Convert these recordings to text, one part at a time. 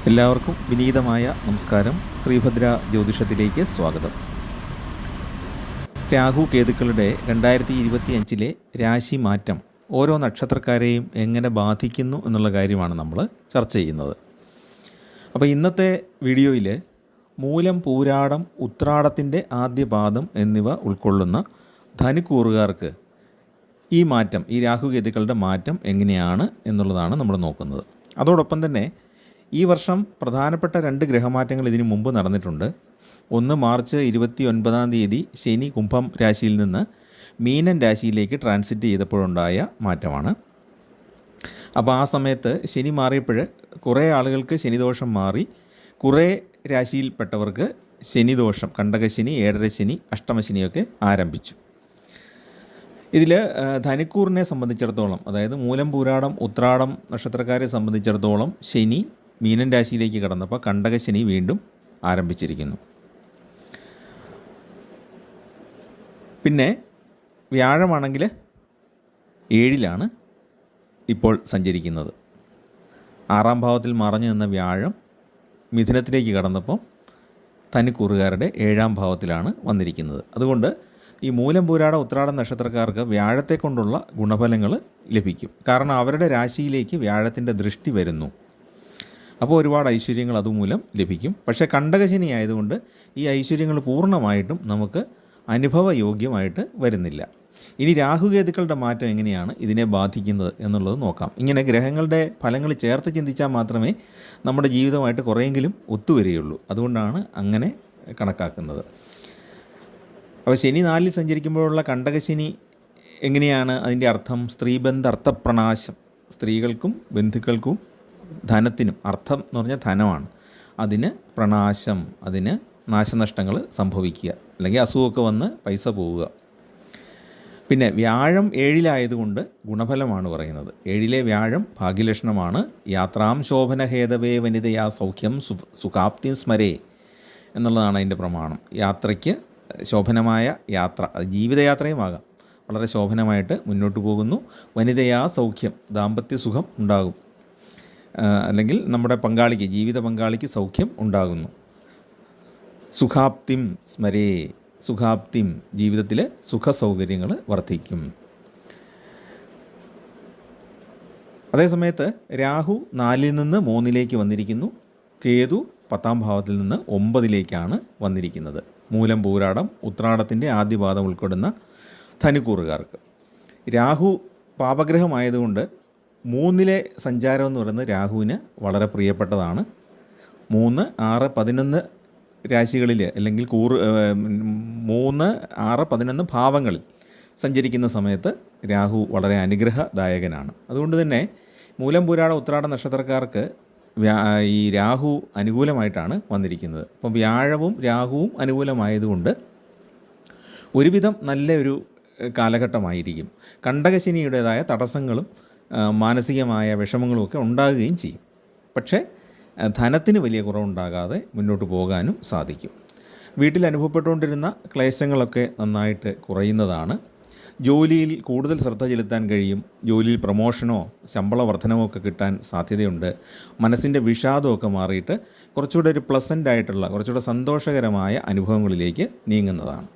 എല്ലാവർക്കും വിനീതമായ നമസ്കാരം. ശ്രീഭദ്ര ജ്യോതിഷത്തിലേക്ക് സ്വാഗതം. രാഹു കേതുക്കളുടെ 2025 രാശി മാറ്റം ഓരോ നക്ഷത്രക്കാരെയും എങ്ങനെ ബാധിക്കുന്നു എന്നുള്ള കാര്യമാണ് നമ്മൾ ചർച്ച ചെയ്യുന്നത്. അപ്പോൾ ഇന്നത്തെ വീഡിയോയിൽ മൂലം, പൂരാടം, ഉത്രാടത്തിൻ്റെ ആദ്യ പാദം എന്നിവ ഉൾക്കൊള്ളുന്ന ധനുക്കൂറുകാർക്ക് ഈ മാറ്റം, ഈ രാഹു കേതുക്കളുടെ മാറ്റം എങ്ങനെയാണ് എന്നുള്ളതാണ് നമ്മൾ നോക്കുന്നത്. അതോടൊപ്പം തന്നെ ഈ വർഷം പ്രധാനപ്പെട്ട 2 ഗ്രഹമാറ്റങ്ങൾ ഇതിനു മുമ്പ് നടന്നിട്ടുണ്ട്. ഒന്ന് മാർച്ച് 29 ശനി കുംഭം രാശിയിൽ നിന്ന് മീനൻ രാശിയിലേക്ക് ട്രാൻസിറ്റ് ചെയ്തപ്പോഴുണ്ടായ മാറ്റമാണ്. അപ്പോൾ ആ സമയത്ത് ശനി മാറിയപ്പോൾ കുറേ ആളുകൾക്ക് ശനിദോഷം മാറി, കുറേ രാശിയിൽപ്പെട്ടവർക്ക് ശനിദോഷം, കണ്ടകശനി, ഏഴരശനി, അഷ്ടമശനിയൊക്കെ ആരംഭിച്ചു. ഇതിൽ ധനുക്കൂറിനെ സംബന്ധിച്ചിടത്തോളം, അതായത് മൂലം, പൂരാടം, ഉത്രാടം നക്ഷത്രക്കാരെ സംബന്ധിച്ചിടത്തോളം ശനി മീനൻ രാശിയിലേക്ക് കടന്നപ്പോൾ കണ്ടകശനി വീണ്ടും ആരംഭിച്ചിരിക്കുന്നു. പിന്നെ വ്യാഴമാണെങ്കിൽ 7-ലാണ് ഇപ്പോൾ സഞ്ചരിക്കുന്നത്. 6-ാം ഭാവത്തിൽ മറഞ്ഞു നിന്ന വ്യാഴം മിഥുനത്തിലേക്ക് കടന്നപ്പോൾ ധനുക്കൂറുകാരുടെ 7-ാം ഭാവത്തിലാണ് വന്നിരിക്കുന്നത്. അതുകൊണ്ട് ഈ മൂലം, പൂരാട, ഉത്രാടം നക്ഷത്രക്കാർക്ക് വ്യാഴത്തെ കൊണ്ടുള്ള ഗുണഫലങ്ങൾ ലഭിക്കും. കാരണം അവരുടെ രാശിയിലേക്ക് വ്യാഴത്തിൻ്റെ ദൃഷ്ടി വരുന്നു. അപ്പോൾ ഒരുപാട് ഐശ്വര്യങ്ങൾ അതുമൂലം ലഭിക്കും. പക്ഷേ കണ്ടകശനി ആയതുകൊണ്ട് ഈ ഐശ്വര്യങ്ങൾ പൂർണ്ണമായിട്ടും നമുക്ക് അനുഭവയോഗ്യമായിട്ട് വരുന്നില്ല. ഇനി രാഹുകേതുക്കളുടെ മാറ്റം എങ്ങനെയാണ് ഇതിനെ ബാധിക്കുന്നത് എന്നുള്ളത് നോക്കാം. ഇങ്ങനെ ഗ്രഹങ്ങളുടെ ഫലങ്ങൾ ചേർത്ത് ചിന്തിച്ചാൽ മാത്രമേ നമ്മുടെ ജീവിതമായിട്ട് കുറേയെങ്കിലും ഒത്തുവരികയുള്ളൂ. അതുകൊണ്ടാണ് അങ്ങനെ കണക്കാക്കുന്നത്. അപ്പോൾ ശനി 4-ൽ സഞ്ചരിക്കുമ്പോഴുള്ള കണ്ടകശനി എങ്ങനെയാണ് അതിൻ്റെ അർത്ഥം? സ്ത്രീബന്ധ അർത്ഥപ്രണാശം. സ്ത്രീകൾക്കും ബന്ധുക്കൾക്കും ധനത്തിനും, അർത്ഥം എന്ന് പറഞ്ഞാൽ ധനമാണ്, അതിന് പ്രണാശം, അതിന് നാശനഷ്ടങ്ങൾ സംഭവിക്കുക, അല്ലെങ്കിൽ അസുഖമൊക്കെ വന്ന് പൈസ പോവുക. പിന്നെ വ്യാഴം 7-ലായതുകൊണ്ട് ഗുണഫലമാണ് പറയുന്നത്. 7-ലെ വ്യാഴം ഭാഗ്യലക്ഷണമാണ്. യാത്രാം ശോഭനഹേതവേ വനിതയാ സൗഖ്യം സുഖാപ്തി സ്മരേ എന്നുള്ളതാണ് അതിൻ്റെ പ്രമാണം. യാത്രയ്ക്ക് ശോഭനമായ യാത്ര, അത് ജീവിതയാത്രയുമാകാം, വളരെ ശോഭനമായിട്ട് മുന്നോട്ട് പോകുന്നു. വനിതയാ സൗഖ്യം, ദാമ്പത്യ സുഖം ഉണ്ടാകും, അല്ലെങ്കിൽ നമ്മുടെ പങ്കാളിക്ക്, ജീവിത പങ്കാളിക്ക് സൗഖ്യം ഉണ്ടാകുന്നു. സുഖാപ്തിം സ്മരേ, സുഖാപ്തിം, ജീവിതത്തിൽ സുഖ സൗകര്യങ്ങൾ വർദ്ധിക്കും. അതേസമയത്ത് രാഹു 4-ൽ നിന്ന് 3-ലേക്ക് വന്നിരിക്കുന്നു. കേതു 10-ാം ഭാവത്തിൽ നിന്ന് 9-ലേക്കാണ് വന്നിരിക്കുന്നത്. മൂലം, പൂരാടം, ഉത്രാടത്തിൻ്റെ ആദ്യപാദം ഉൾപ്പെടുന്ന ധനുക്കൂറുകാർക്ക് രാഹു പാപഗ്രഹമായതുകൊണ്ട് 3-ലെ സഞ്ചാരം എന്ന് പറയുന്നത് രാഹുവിന് വളരെ പ്രിയപ്പെട്ടതാണ്. 3, 6, 11 രാശികളിൽ, അല്ലെങ്കിൽ 3, 6, 11 ഭാവങ്ങളിൽ സഞ്ചരിക്കുന്ന സമയത്ത് രാഹു വളരെ അനുഗ്രഹദായകനാണ്. അതുകൊണ്ട് തന്നെ മൂലം, പൂരാട, ഉത്രാട നക്ഷത്രക്കാർക്ക് ഈ രാഹു അനുകൂലമായിട്ടാണ് വന്നിരിക്കുന്നത്. അപ്പം വ്യാഴവും രാഹുവും അനുകൂലമായതുകൊണ്ട് ഒരുവിധം നല്ലൊരു കാലഘട്ടമായിരിക്കും. കണ്ടകശനിയുടേതായ തടസ്സങ്ങളും മാനസികമായ വിഷമങ്ങളുമൊക്കെ ഉണ്ടാകുകയും ചെയ്യും. പക്ഷേ ധനത്തിന് വലിയ കുറവുണ്ടാകാതെ മുന്നോട്ട് പോകാനും സാധിക്കും. വീട്ടിൽ അനുഭവപ്പെട്ടുകൊണ്ടിരുന്ന ക്ലേശങ്ങളൊക്കെ നന്നായിട്ട് കുറയുന്നതാണ്. ജോലിയിൽ കൂടുതൽ ശ്രദ്ധ ചെലുത്താൻ കഴിയും. ജോലിയിൽ പ്രമോഷനോ ശമ്പള വർധനവോ ഒക്കെ കിട്ടാൻ സാധ്യതയുണ്ട്. മനസ്സിൻ്റെ വിഷാദമൊക്കെ മാറിയിട്ട് കുറച്ചുകൂടെ ഒരു പ്ലസൻ്റ് ആയിട്ടുള്ള, കുറച്ചുകൂടെ സന്തോഷകരമായ അനുഭവങ്ങളിലേക്ക് നീങ്ങുന്നതാണ്.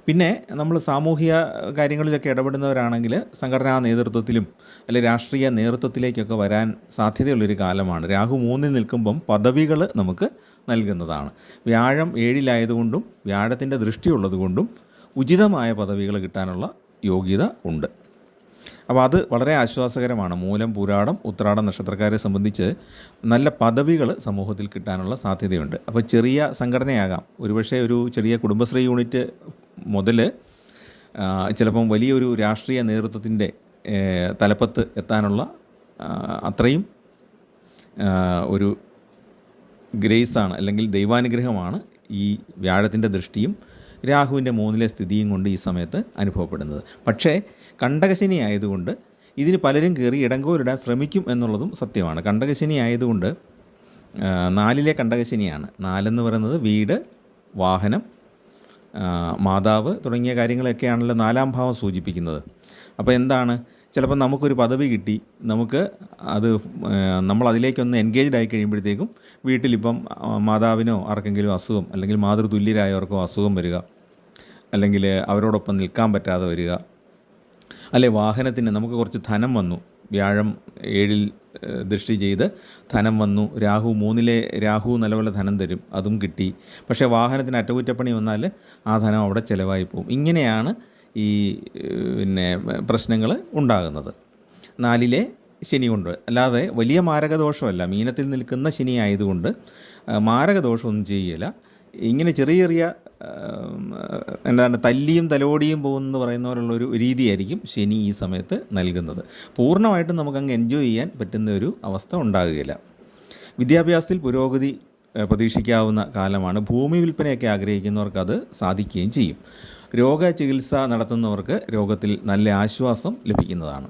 പിന്നെ നമ്മൾ സാമൂഹിക കാര്യങ്ങളിലൊക്കെ ഇടപെടുന്നവരാണെങ്കിൽ സംഘടനാ നേതൃത്വത്തിലും അല്ലെങ്കിൽ രാഷ്ട്രീയ നേതൃത്വത്തിലേക്കൊക്കെ വരാൻ സാധ്യതയുള്ളൊരു കാലമാണ്. രാഹു 3-ൽ നിൽക്കുമ്പം പദവികൾ നമുക്ക് നൽകുന്നതാണ്. വ്യാഴം 7-ലായതുകൊണ്ടും വ്യാഴത്തിൻ്റെ ദൃഷ്ടിയുള്ളതുകൊണ്ടും ഉചിതമായ പദവികൾ കിട്ടാനുള്ള യോഗ്യത ഉണ്ട്. അപ്പോൾ അത് വളരെ ആശ്വാസകരമാണ്. മൂലം, പൂരാടം, ഉത്രാടം നക്ഷത്രക്കാരെ സംബന്ധിച്ച് നല്ല പദവികൾ സമൂഹത്തിൽ കിട്ടാനുള്ള സാധ്യതയുണ്ട്. അപ്പോൾ ചെറിയ സംഘടനയാകാം, ഒരുപക്ഷെ ഒരു ചെറിയ കുടുംബശ്രീ യൂണിറ്റ് മുതൽ ചിലപ്പം വലിയൊരു രാഷ്ട്രീയ നേതൃത്വത്തിൻ്റെ തലപ്പത്ത് എത്താനുള്ള അത്രയും ഒരു ഗ്രേസാണ്, അല്ലെങ്കിൽ ദൈവാനുഗ്രഹമാണ് ഈ വ്യാഴത്തിൻ്റെ ദൃഷ്ടിയും രാഹുവിൻ്റെ 3-ലെ സ്ഥിതിയും കൊണ്ട് ഈ സമയത്ത് അനുഭവപ്പെടുന്നത്. പക്ഷേ കണ്ടകശനി ആയതുകൊണ്ട് ഇതിന് പലരും കയറി ഇടങ്കോലിടാൻ ശ്രമിക്കും എന്നുള്ളതും സത്യമാണ്. കണ്ടകശനി ആയതുകൊണ്ട് 4-ലെ കണ്ടകശനിയാണ്. 4 പറയുന്നത് വീട്, വാഹനം, മാതാവ് തുടങ്ങിയ കാര്യങ്ങളൊക്കെയാണല്ലോ 4-ാം ഭാവം സൂചിപ്പിക്കുന്നത്. അപ്പോൾ എന്താണ് ചിലപ്പോൾ നമുക്കൊരു പദവി കിട്ടി, നമുക്ക് അത് നമ്മളതിലേക്കൊന്ന് എൻഗേജ്ഡ് ആയി കഴിയുമ്പോഴത്തേക്കും വീട്ടിലിപ്പം മാതാവിനോ ആർക്കെങ്കിലും അസുഖം, അല്ലെങ്കിൽ മാതൃതുല്യരായവർക്കോ അസുഖം വരിക, അല്ലെങ്കിൽ അവരോടൊപ്പം നിൽക്കാൻ പറ്റാതെ വരിക, അല്ലെ വാഹനത്തിന് നമുക്ക് കുറച്ച് ധനം വന്നു, വ്യാഴം 7-ൽ ദൃഷ്ടി ചെയ്ത് ധനം വന്നു, രാഹു 3-ലെ രാഹു നല്ലപോലെ ധനം തരും, അതും കിട്ടി. പക്ഷേ വാഹനത്തിന് അറ്റകുറ്റപ്പണി വന്നാൽ ആ ധനം അവിടെ ചിലവായി പോകും. ഇങ്ങനെയാണ് ഈ പ്രശ്നങ്ങൾ ഉണ്ടാകുന്നത് 4-ലെ ശനി കൊണ്ട്. അല്ലാതെ വലിയ മാരകദോഷമല്ല, മീനത്തിൽ നിൽക്കുന്ന ശനി ആയതുകൊണ്ട് മാരകദോഷമൊന്നും ചെയ്യില്ല. ഇങ്ങനെ ചെറിയ ചെറിയ തല്ലിയും തലോടിയും പോകുമെന്ന് പറയുന്ന പോലുള്ളൊരു രീതിയായിരിക്കും ശനി ഈ സമയത്ത് നൽകുന്നത്. പൂർണ്ണമായിട്ടും നമുക്കങ്ങ് എൻജോയ് ചെയ്യാൻ പറ്റുന്ന ഒരു അവസ്ഥ ഉണ്ടാകുകയില്ല. വിദ്യാഭ്യാസത്തിൽ പുരോഗതി പ്രതീക്ഷിക്കാവുന്ന കാലമാണ്. ഭൂമി വിൽപ്പനയൊക്കെ ആഗ്രഹിക്കുന്നവർക്ക് അത് സാധിക്കുകയും ചെയ്യും. രോഗചികിത്സ നടത്തുന്നവർക്ക് രോഗത്തിൽ നല്ല ആശ്വാസം ലഭിക്കുന്നതാണ്.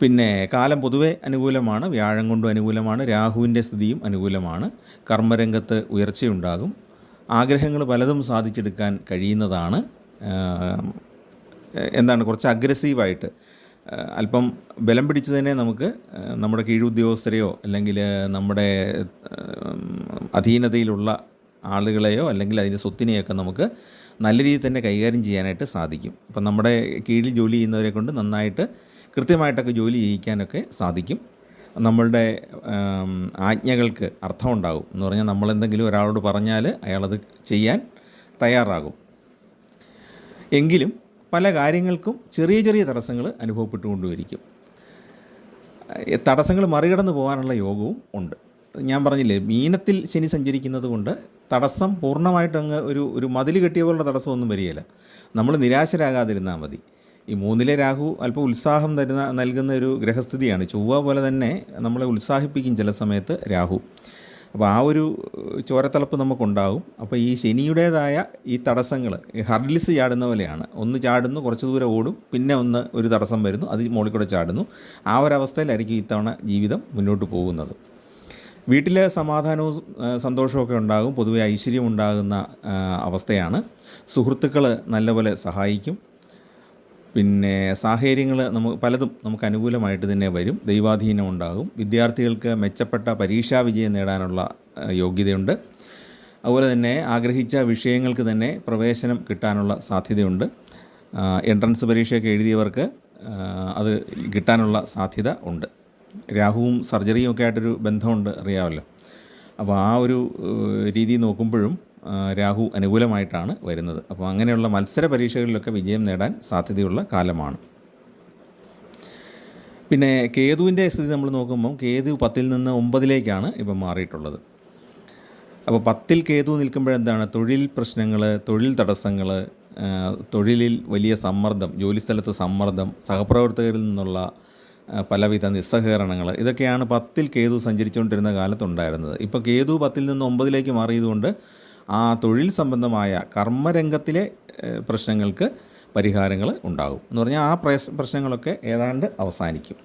പിന്നെ കാലം പൊതുവെ അനുകൂലമാണ്, വ്യാഴം കൊണ്ടും അനുകൂലമാണ്, രാഹുവിൻ്റെ സ്ഥിതിയും അനുകൂലമാണ്. കർമ്മരംഗത്ത് ഉയർച്ചയുണ്ടാകും, ആഗ്രഹങ്ങൾ പലതും സാധിച്ചെടുക്കാൻ കഴിയുന്നതാണ്. കുറച്ച് അഗ്രസീവായിട്ട് അല്പം ബലം പിടിച്ച് തന്നെ നമുക്ക് നമ്മുടെ കീഴുദ്യോഗസ്ഥരെയോ അല്ലെങ്കിൽ നമ്മുടെ അധീനതയിലുള്ള ആളുകളെയോ അല്ലെങ്കിൽ അതിൻ്റെ സ്വത്തിനെയൊക്കെ നമുക്ക് നല്ല രീതിയിൽ തന്നെ കൈകാര്യം ചെയ്യാനായിട്ട് സാധിക്കും. അപ്പം നമ്മുടെ കീഴിൽ ജോലി ചെയ്യുന്നവരെ കൊണ്ട് നന്നായിട്ട് കൃത്യമായിട്ടൊക്കെ ജോലി ചെയ്യിക്കാനൊക്കെ സാധിക്കും. നമ്മളുടെ ആജ്ഞകൾക്ക് അർത്ഥമുണ്ടാകും. എന്ന് പറഞ്ഞാൽ നമ്മളെന്തെങ്കിലും ഒരാളോട് പറഞ്ഞാൽ അയാളത് ചെയ്യാൻ തയ്യാറാകും. എങ്കിലും പല കാര്യങ്ങൾക്കും ചെറിയ ചെറിയ തടസ്സങ്ങൾ അനുഭവപ്പെട്ടുകൊണ്ടുമിരിക്കും. തടസ്സങ്ങൾ മറികടന്ന് പോകാനുള്ള യോഗവും ഉണ്ട്. ഞാൻ പറഞ്ഞില്ലേ, മീനത്തിൽ ശനി സഞ്ചരിക്കുന്നത് കൊണ്ട് തടസ്സം പൂർണ്ണമായിട്ട് അങ്ങ് ഒരു മതിൽ കെട്ടിയ പോലുള്ള തടസ്സമൊന്നും വരികയില്ല. നമ്മൾ നിരാശരാകാതിരുന്നാൽ മതി. ഈ 3-ലെ രാഹു അല്പം ഉത്സാഹം നൽകുന്ന ഒരു ഗ്രഹസ്ഥിതിയാണ്. ചൊവ്വ പോലെ തന്നെ നമ്മളെ ഉത്സാഹിപ്പിക്കും ചില സമയത്ത് രാഹു. അപ്പോൾ ആ ഒരു ചോരത്തിളപ്പ് നമുക്കുണ്ടാകും. അപ്പോൾ ഈ ശനിയുടേതായ ഈ തടസ്സങ്ങൾ ഹർഡിൽസ് ചാടുന്ന പോലെയാണ്. ഒന്ന് ചാടുന്നു, കുറച്ച് ദൂരം ഓടും, പിന്നെ ഒരു തടസ്സം വരുന്നു, അത് മുകളിൽ കൂടെ ചാടുന്നു. ആ ഒരവസ്ഥയിലായിരിക്കും ഇത്തവണ ജീവിതം മുന്നോട്ട് പോകുന്നത്. വീട്ടിൽ സമാധാനവും സന്തോഷമൊക്കെ ഉണ്ടാകും, പൊതുവെ ഐശ്വര്യം ഉണ്ടാകുന്ന അവസ്ഥയാണ്. സുഹൃത്തുക്കൾ നല്ലപോലെ സഹായിക്കും. പിന്നെ സാഹചര്യങ്ങൾ പലതും നമുക്ക് അനുകൂലമായിട്ട് തന്നെ വരും. ദൈവാധീനം ഉണ്ടാകും. വിദ്യാർത്ഥികൾക്ക് മെച്ചപ്പെട്ട പരീക്ഷാ വിജയം നേടാനുള്ള യോഗ്യതയുണ്ട്. അതുപോലെ തന്നെ ആഗ്രഹിച്ച വിഷയങ്ങൾക്ക് തന്നെ പ്രവേശനം കിട്ടാനുള്ള സാധ്യതയുണ്ട്. എൻട്രൻസ് പരീക്ഷയൊക്കെ എഴുതിയവർക്ക് അത് കിട്ടാനുള്ള സാധ്യത ഉണ്ട്. രാഹുവും സർജറിയും ഒക്കെ ആയിട്ടൊരു ബന്ധമുണ്ട്, അറിയാമല്ലോ. അപ്പോൾ ആ ഒരു രീതി നോക്കുമ്പോഴും രാഹു അനുകൂലമായിട്ടാണ് വരുന്നത്. അപ്പോൾ അങ്ങനെയുള്ള മത്സര പരീക്ഷകളിലൊക്കെ വിജയം നേടാൻ സാധ്യതയുള്ള കാലമാണ്. പിന്നെ കേതുവിൻ്റെ സ്ഥിതി നമ്മൾ നോക്കുമ്പം കേതു 10-ൽ നിന്ന് 9-ലേക്കാണ് ഇപ്പം മാറിയിട്ടുള്ളത്. അപ്പോൾ 10-ൽ കേതു നിൽക്കുമ്പോഴെന്താണ്, തൊഴിൽ പ്രശ്നങ്ങൾ, തൊഴിൽ തടസ്സങ്ങൾ, തൊഴിലിൽ വലിയ സമ്മർദ്ദം, ജോലിസ്ഥലത്ത് സമ്മർദ്ദം, സഹപ്രവർത്തകരിൽ നിന്നുള്ള പലവിധ നിസ്സഹകരണങ്ങൾ, ഇതൊക്കെയാണ് 10-ൽ കേതു സഞ്ചരിച്ചുകൊണ്ടിരുന്ന കാലത്തുണ്ടായിരുന്നത്. ഇപ്പോൾ കേതു 10-ൽ നിന്ന് 9-ലേക്ക് മാറിയതുകൊണ്ട് ആ തൊഴിൽ സംബന്ധമായ കർമ്മരംഗത്തിലെ പ്രശ്നങ്ങൾക്ക് പരിഹാരങ്ങൾ ഉണ്ടാകും. എന്ന് പറഞ്ഞാൽ ആ പ്രശ്നങ്ങളൊക്കെ ഏതാണ്ട് അവസാനിക്കും.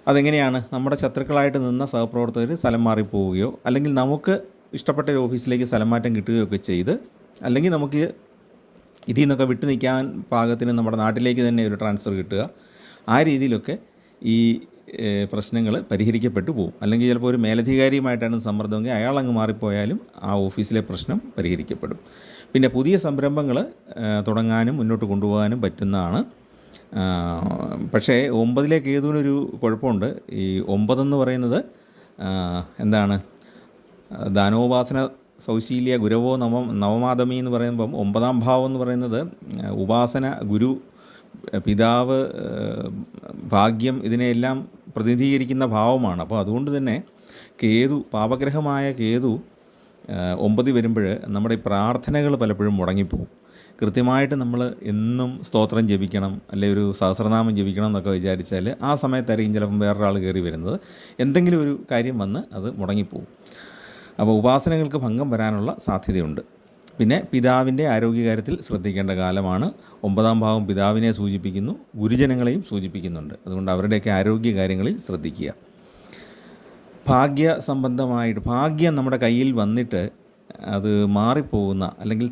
അതെങ്ങനെയാണ്, നമ്മുടെ ശത്രുക്കളായിട്ട് നിന്ന സഹപ്രവർത്തകർ സ്ഥലം മാറിപ്പോവുകയോ അല്ലെങ്കിൽ നമുക്ക് ഇഷ്ടപ്പെട്ട ഒരു ഓഫീസിലേക്ക് സ്ഥലം മാറ്റം കിട്ടുകയൊക്കെ ചെയ്ത്, അല്ലെങ്കിൽ നമുക്ക് ഇതിൽ നിന്നൊക്കെ വിട്ടു നിൽക്കാൻ പാകത്തിന് നമ്മുടെ നാട്ടിലേക്ക് തന്നെ ഒരു ട്രാൻസ്ഫർ കിട്ടുക, ആ രീതിയിലൊക്കെ ഈ പ്രശ്നങ്ങൾ പരിഹരിക്കപ്പെട്ടു പോകും. അല്ലെങ്കിൽ ചിലപ്പോൾ ഒരു മേലധികാരിയുമായിട്ടാണ് സമ്മർദ്ദമെങ്കിൽ അയാളങ്ങ് മാറിപ്പോയാലും ആ ഓഫീസിലെ പ്രശ്നം പരിഹരിക്കപ്പെടും. പിന്നെ പുതിയ സംരംഭങ്ങൾ തുടങ്ങാനും മുന്നോട്ട് കൊണ്ടുപോകാനും പറ്റുന്നതാണ്. പക്ഷേ 9-ലെ കേതുവിനൊരു കുഴപ്പമുണ്ട്. ഈ 9 എന്ന് പറയുന്നത് ദാനോപാസന സൗശീല്യ ഗുരവോ നവമാധമി എന്ന് പറയുമ്പം 9-ാം ഭാവം എന്ന് പറയുന്നത് ഉപാസന, ഗുരു, പിതാവ്, ഭാഗ്യം, ഇതിനെയെല്ലാം പ്രതിനിധീകരിക്കുന്ന ഭാവമാണ്. അപ്പോൾ അതുകൊണ്ട് തന്നെ കേതു, പാപഗ്രഹമായ കേതു 9 വരുമ്പോൾ നമ്മുടെ പ്രാർത്ഥനകൾ പലപ്പോഴും മുടങ്ങിപ്പോകും. കൃത്യമായിട്ട് നമ്മൾ എന്നും സ്തോത്രം ജപിക്കണം, അല്ലെങ്കിൽ ഒരു സഹസ്രനാമം ജപിക്കണം എന്നൊക്കെ വിചാരിച്ചാൽ ആ സമയത്തായിരിക്കും ചിലപ്പം വേറൊരാൾ കയറി വരുന്നത്. എന്തെങ്കിലും ഒരു കാര്യം വന്ന് അത് മുടങ്ങിപ്പോകും. അപ്പോൾ ഉപാസനകൾക്ക് ഭംഗം വരാനുള്ള സാധ്യതയുണ്ട്. പിന്നെ പിതാവിൻ്റെ ആരോഗ്യകാര്യത്തിൽ ശ്രദ്ധിക്കേണ്ട കാലമാണ്. 9-ാം ഭാവം പിതാവിനെ സൂചിപ്പിക്കുന്നു, ഗുരുജനങ്ങളെയും സൂചിപ്പിക്കുന്നുണ്ട്. അതുകൊണ്ട് അവരുടെയൊക്കെ ആരോഗ്യകാര്യങ്ങളിൽ ശ്രദ്ധിക്കുക. ഭാഗ്യ സംബന്ധമായിട്ട് ഭാഗ്യം നമ്മുടെ കയ്യിൽ വന്നിട്ട് അത് മാറിപ്പോകുന്ന, അല്ലെങ്കിൽ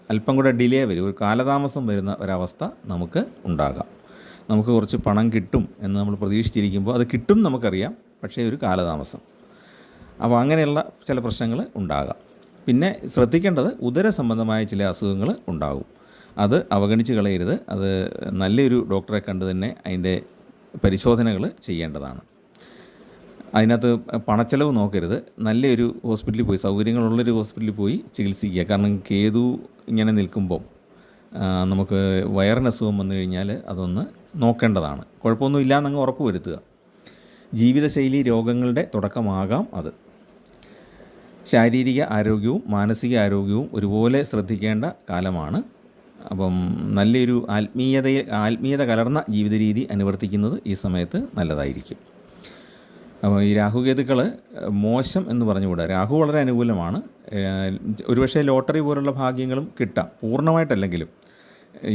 അല്പം കൂടെ ഡിലേ വരും, ഒരു കാലതാമസം വരുന്ന ഒരവസ്ഥ നമുക്ക് ഉണ്ടാകാം. നമുക്ക് കുറച്ച് പണം കിട്ടും എന്ന് നമ്മൾ പ്രതീക്ഷിച്ചിരിക്കുമ്പോൾ അത് കിട്ടും നമുക്കറിയാം, പക്ഷേ ഒരു കാലതാമസം. അപ്പോൾ അങ്ങനെയുള്ള ചില പ്രശ്നങ്ങൾ ഉണ്ടാകാം. പിന്നെ ശ്രദ്ധിക്കേണ്ടത് ഉദര സംബന്ധമായ ചില അസുഖങ്ങൾ ഉണ്ടാകും. അത് അവഗണിച്ച് കളയരുത്. അത് നല്ലൊരു ഡോക്ടറെ കണ്ട് തന്നെ അതിൻ്റെ പരിശോധനകൾ ചെയ്യേണ്ടതാണ്. അതിനകത്ത് പണച്ചെലവ് നോക്കരുത്. നല്ലൊരു ഹോസ്പിറ്റലിൽ പോയി, സൗകര്യങ്ങളുള്ളൊരു ഹോസ്പിറ്റലിൽ പോയി ചികിത്സിക്കുക. കാരണം കേതു ഇങ്ങനെ നിൽക്കുമ്പം നമുക്ക് വയറിന് അസുഖം വന്നു കഴിഞ്ഞാൽ അതൊന്ന് നോക്കേണ്ടതാണ്. കുഴപ്പമൊന്നും ഇല്ലയെന്നങ്ങ് ഉറപ്പ് വരുത്തുക. ജീവിതശൈലി രോഗങ്ങളുടെ തുടക്കമാകാം അത്. ശാരീരിക ആരോഗ്യവും മാനസിക ആരോഗ്യവും ഒരുപോലെ ശ്രദ്ധിക്കേണ്ട കാലമാണ്. അപ്പം നല്ലൊരു ആത്മീയത കലർന്ന ജീവിത രീതി അനുവർത്തിക്കുന്നത് ഈ സമയത്ത് നല്ലതായിരിക്കും. അപ്പോൾ ഈ രാഹുകേതുക്കൾ മോശം എന്ന് പറഞ്ഞുകൂടാ. രാഹു വളരെ അനുകൂലമാണ്. ഒരുപക്ഷെ ലോട്ടറി പോലുള്ള ഭാഗ്യങ്ങളും കിട്ടാം, പൂർണ്ണമായിട്ടല്ലെങ്കിലും.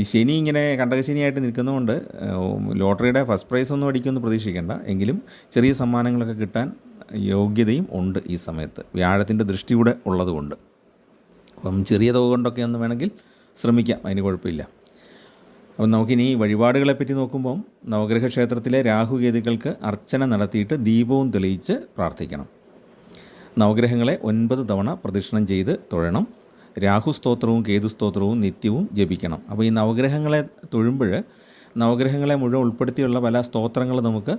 ഈ ശനി ഇങ്ങനെ കണ്ടകശനിയായിട്ട് നിൽക്കുന്നതുകൊണ്ട് ലോട്ടറിയുടെ ഫസ്റ്റ് പ്രൈസ് ഒന്നും അടിക്കുമെന്ന് പ്രതീക്ഷിക്കേണ്ട. എങ്കിലും ചെറിയ സമ്മാനങ്ങളൊക്കെ കിട്ടാൻ യോഗ്യതയും ഉണ്ട് ഈ സമയത്ത്, വ്യാഴത്തിൻ്റെ ദൃഷ്ടി കൂടെ ഉള്ളതുകൊണ്ട്. അപ്പം ചെറിയ തുക കൊണ്ടൊക്കെ ഒന്ന് വേണമെങ്കിൽ ശ്രമിക്കാം, അതിന് കുഴപ്പമില്ല. അപ്പം നമുക്കിനി വഴിപാടുകളെപ്പറ്റി നോക്കുമ്പം നവഗ്രഹ ക്ഷേത്രത്തിലെ രാഹുകേതുക്കൾക്ക് അർച്ചന നടത്തിയിട്ട് ദീപവും തെളിയിച്ച് പ്രാർത്ഥിക്കണം. നവഗ്രഹങ്ങളെ 9 തവണ പ്രദക്ഷിണം ചെയ്ത് തൊഴണം. രാഹുസ്തോത്രവും കേതുസ്തോത്രവും നിത്യവും ജപിക്കണം. അപ്പോൾ ഈ നവഗ്രഹങ്ങളെ തൊഴുമ്പോൾ നവഗ്രഹങ്ങളെ മുഴുവൻ ഉൾപ്പെടുത്തിയുള്ള പല സ്തോത്രങ്ങൾ നമുക്ക്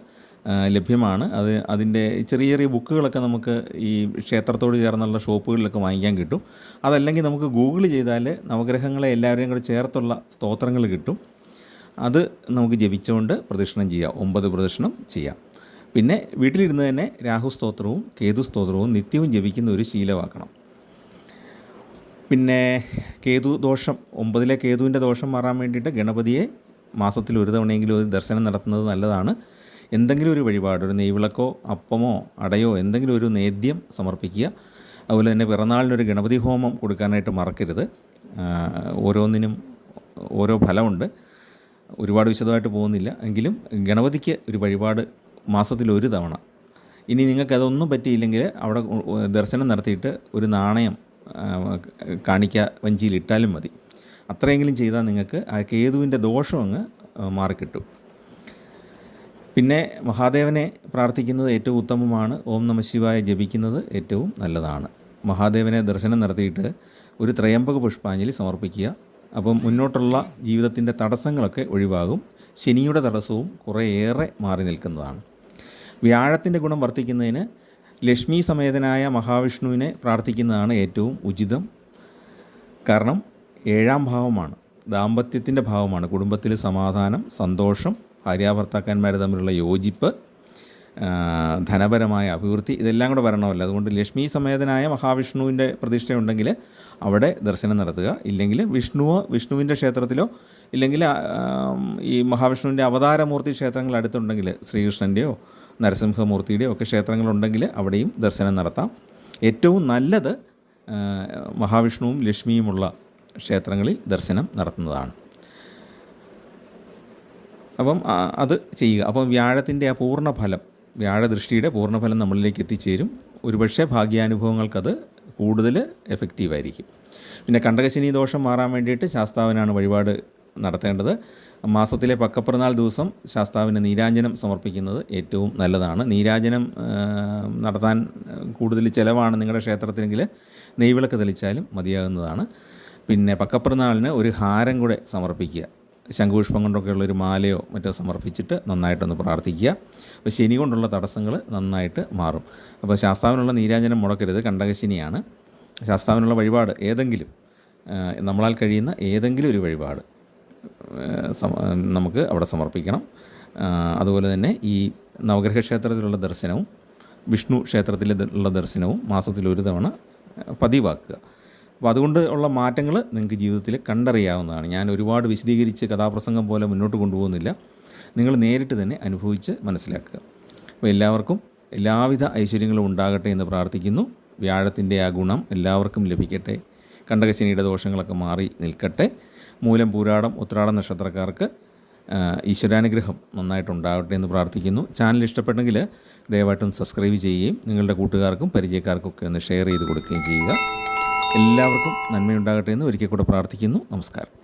ലഭ്യമാണ്. അതിൻ്റെ ചെറിയ ചെറിയ ബുക്കുകളൊക്കെ നമുക്ക് ഈ ക്ഷേത്രത്തോട് ചേർന്നുള്ള ഷോപ്പുകളിലൊക്കെ വാങ്ങിക്കാൻ കിട്ടും. അതല്ലെങ്കിൽ നമുക്ക് ഗൂഗിൾ ചെയ്താൽ നവഗ്രഹങ്ങളെ എല്ലാവരെയും കൂടെ ചേർത്തുള്ള സ്തോത്രങ്ങൾ കിട്ടും. അത് നമുക്ക് ജപിച്ചുകൊണ്ട് പ്രദക്ഷിണം ചെയ്യാം, 9 പ്രദക്ഷിണം ചെയ്യാം. പിന്നെ വീട്ടിലിരുന്ന് തന്നെ രാഹുസ്തോത്രവും കേതുസ്തോത്രവും നിത്യവും ജപിക്കുന്ന ഒരു ശീലമാക്കണം. പിന്നെ കേതു ദോഷം, 9ലെ കേതുവിൻ്റെ ദോഷം മാറാൻ വേണ്ടിയിട്ട് ഗണപതിയെ മാസത്തിൽ ഒരു തവണയെങ്കിലും ഒരു ദർശനം നടത്തുന്നത് നല്ലതാണ്. എന്തെങ്കിലും ഒരു വഴിപാട്, ഒരു നെയ്വിളക്കോ അപ്പമോ അടയോ എന്തെങ്കിലും ഒരു നേദ്യം സമർപ്പിക്കുക. അതുപോലെ തന്നെ പിറന്നാളിനൊരു ഗണപതി ഹോമം കൊടുക്കാനായിട്ട് മറക്കരുത്. ഓരോന്നിനും ഓരോ ഫലമുണ്ട്. ഒരുപാട് വിശദമായിട്ട് പോകുന്നില്ല, എങ്കിലും ഗണപതിക്ക് ഒരു വഴിപാട് മാസത്തിൽ ഒരു തവണ. ഇനി നിങ്ങൾക്കതൊന്നും പറ്റിയില്ലെങ്കിൽ അവിടെ ദർശനം നടത്തിയിട്ട് ഒരു നാണയം കാണിക്ക വഞ്ചിയിലിട്ടാലും മതി. അത്രയെങ്കിലും ചെയ്താൽ നിങ്ങൾക്ക് ആ കേതുവിൻ്റെ ദോഷം അങ്ങ് മാറിക്കിട്ടും. പിന്നെ മഹാദേവനെ പ്രാർത്ഥിക്കുന്നത് ഏറ്റവും ഉത്തമമാണ്. ഓം നമഃ ശിവായ ജപിക്കുന്നത് ഏറ്റവും നല്ലതാണ്. മഹാദേവനെ ദർശനം നടത്തിയിട്ട് ഒരു ത്രയംബക പുഷ്പാഞ്ജലി സമർപ്പിക്കുക. അപ്പം മുന്നോട്ടുള്ള ജീവിതത്തിൻ്റെ തടസ്സങ്ങളൊക്കെ ഒഴിവാകും. ശനിയുടെ തടസ്സവും കുറേയേറെ മാറി നിൽക്കുന്നതാണ്. വ്യാഴത്തിൻ്റെ ഗുണം വർദ്ധിക്കുന്നതിന് ലക്ഷ്മി സമേതനായ മഹാവിഷ്ണുവിനെ പ്രാർത്ഥിക്കുന്നതാണ് ഏറ്റവും ഉചിതം. കാരണം 7ാം ഭാവമാണ്, ദാമ്പത്യത്തിൻ്റെ ഭാവമാണ്. കുടുംബത്തിൽ സമാധാനം, സന്തോഷം, ഭാര്യാഭർത്താക്കന്മാർ തമ്മിലുള്ള യോജിപ്പ്, ധനപരമായ അഭിവൃദ്ധി, ഇതെല്ലാം കൂടെ വരണമല്ലോ. അതുകൊണ്ട് ലക്ഷ്മി സമേതനായ മഹാവിഷ്ണുവിൻ്റെ പ്രതിഷ്ഠയുണ്ടെങ്കിൽ അവിടെ ദർശനം നടത്തുക. ഇല്ലെങ്കിൽ വിഷ്ണുവിൻ്റെ ക്ഷേത്രത്തിലോ ഇല്ലെങ്കിൽ ഈ മഹാവിഷ്ണുവിൻ്റെ അവതാരമൂർത്തി ക്ഷേത്രങ്ങൾ അടുത്തുണ്ടെങ്കിൽ ശ്രീകൃഷ്ണൻ്റെയോ നരസിംഹമൂർത്തിയുടെയോ ഒക്കെ ക്ഷേത്രങ്ങളുണ്ടെങ്കിൽ അവിടെയും ദർശനം നടത്താം. ഏറ്റവും നല്ലത് മഹാവിഷ്ണുവും ലക്ഷ്മിയുമുള്ള ക്ഷേത്രങ്ങളിൽ ദർശനം നടത്തുന്നതാണ്. അപ്പം അത് ചെയ്യുക. അപ്പം വ്യാഴത്തിൻ്റെ ആ പൂർണ്ണഫലം, വ്യാഴദൃഷ്ടിയുടെ പൂർണ്ണഫലം നമ്മളിലേക്ക് എത്തിച്ചേരും. ഒരുപക്ഷെ ഭാഗ്യാനുഭവങ്ങൾക്കത് കൂടുതൽ എഫക്റ്റീവായിരിക്കും. പിന്നെ കണ്ടകശനി ദോഷം മാറാൻ വേണ്ടിയിട്ട് ശാസ്താവിനാണ് വഴിപാട് നടത്തേണ്ടത്. മാസത്തിലെ പക്കപ്പിറന്നാൾ ദിവസം ശാസ്താവിന് നീരാഞ്ജനം സമർപ്പിക്കുന്നത് ഏറ്റവും നല്ലതാണ്. നീരാഞ്ജനം നടത്താൻ കൂടുതൽ ചിലവാണ് നിങ്ങളുടെ ക്ഷേത്രത്തിലെങ്കിൽ നെയ്വിളക്ക് തെളിച്ചാലും മതിയാകുന്നതാണ്. പിന്നെ പക്കപ്പിറന്നാളിന് ഒരു ഹാരം കൂടെ സമർപ്പിക്കുക. ശംഖുപുഷ്പം കൊണ്ടൊക്കെയുള്ളൊരു മാലയോ മറ്റോ സമർപ്പിച്ചിട്ട് നന്നായിട്ടൊന്ന് പ്രാർത്ഥിക്കുക. അപ്പോൾ ശനി കൊണ്ടുള്ള തടസ്സങ്ങൾ നന്നായിട്ട് മാറും. അപ്പോൾ ശാസ്താവിനുള്ള നീരാഞ്ജനം മുടക്കരുത്, കണ്ടകശനിയാണ്. ശാസ്താവിനുള്ള വഴിപാട് ഏതെങ്കിലും, നമ്മളാൽ കഴിയുന്ന ഏതെങ്കിലും ഒരു വഴിപാട് നമുക്ക് അവിടെ സമർപ്പിക്കണം. അതുപോലെ തന്നെ ഈ നവഗ്രഹ ക്ഷേത്രത്തിലുള്ള ദർശനവും വിഷ്ണു ക്ഷേത്രത്തിലുള്ള ദർശനവും മാസത്തിലൊരു തവണ പതിവാക്കുക. അപ്പോൾ അതുകൊണ്ട് ഉള്ള മാറ്റങ്ങൾ നിങ്ങൾക്ക് ജീവിതത്തിൽ കണ്ടറിയാവുന്നതാണ്. ഞാൻ ഒരുപാട് വിശദീകരിച്ച് കഥാപ്രസംഗം പോലെ മുന്നോട്ട് കൊണ്ടുപോകുന്നില്ല. നിങ്ങൾ നേരിട്ട് തന്നെ അനുഭവിച്ച് മനസ്സിലാക്കുക. അപ്പോൾ എല്ലാവർക്കും എല്ലാവിധ ഐശ്വര്യങ്ങളും ഉണ്ടാകട്ടെ എന്ന് പ്രാർത്ഥിക്കുന്നു. വ്യാഴത്തിൻ്റെ ആ ഗുണം എല്ലാവർക്കും ലഭിക്കട്ടെ. കണ്ടകശനിയുടെ ദോഷങ്ങളൊക്കെ മാറി നിൽക്കട്ടെ. മൂലം, പൂരാടം, ഉത്രാടം നക്ഷത്രക്കാർക്ക് ഈശ്വരാനുഗ്രഹം നന്നായിട്ടുണ്ടാകട്ടെ എന്ന് പ്രാർത്ഥിക്കുന്നു. ചാനൽ ഇഷ്ടപ്പെട്ടെങ്കിൽ ദയവായിട്ടും സബ്സ്ക്രൈബ് ചെയ്യുകയും നിങ്ങളുടെ കൂട്ടുകാർക്കും പരിചയക്കാർക്കും ഒക്കെ ഒന്ന് ഷെയർ ചെയ്ത് കൊടുക്കുകയും ചെയ്യുക. എല്ലാവർക്കും നന്മയുണ്ടാകട്ടെ എന്ന് ഒരിക്കൽ കൂടെ പ്രാർത്ഥിക്കുന്നു. നമസ്കാരം.